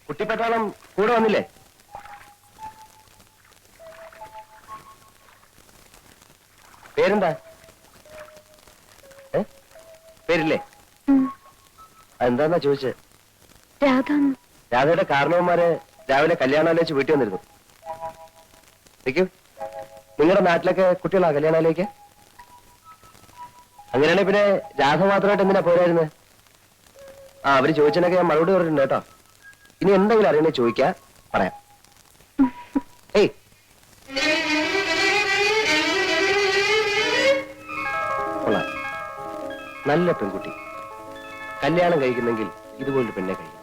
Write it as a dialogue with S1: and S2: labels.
S1: കുട്ടിപ്പട്ടാളം കൂടെ വന്നില്ലേ? പേരെന്താ? പേരില്ലേ? അതെന്താന്നാ ചോദിച്ചത്? രാധയുടെ കാരണവന്മാര് രാവിലെ കല്യാണാലോചിച്ച് വീട്ടിൽ വന്നിരുന്നു. നിൽക്കൂ. നിങ്ങളുടെ നാട്ടിലൊക്കെ കുട്ടികളാ കല്യാണാലോചിക്ക? അങ്ങനെയാണെങ്കിൽ പിന്നെ രാധ മാത്രമായിട്ട് എന്തിനാ പോരായിരുന്നത്? അവര് ചോദിച്ചതിനൊക്കെ ഞാൻ മറുപടി പറഞ്ഞിട്ടുണ്ട് കേട്ടോ. ഇനി എന്തെങ്കിലും അറിയണേ ചോദിക്കാ, പറയാം. ഏയ്, കൊള്ളാം, നല്ല പെൺകുട്ടി. കല്യാണം കഴിക്കുന്നെങ്കിൽ ഇതുപോലൊരു പെണ്ണെ കഴിക്കും.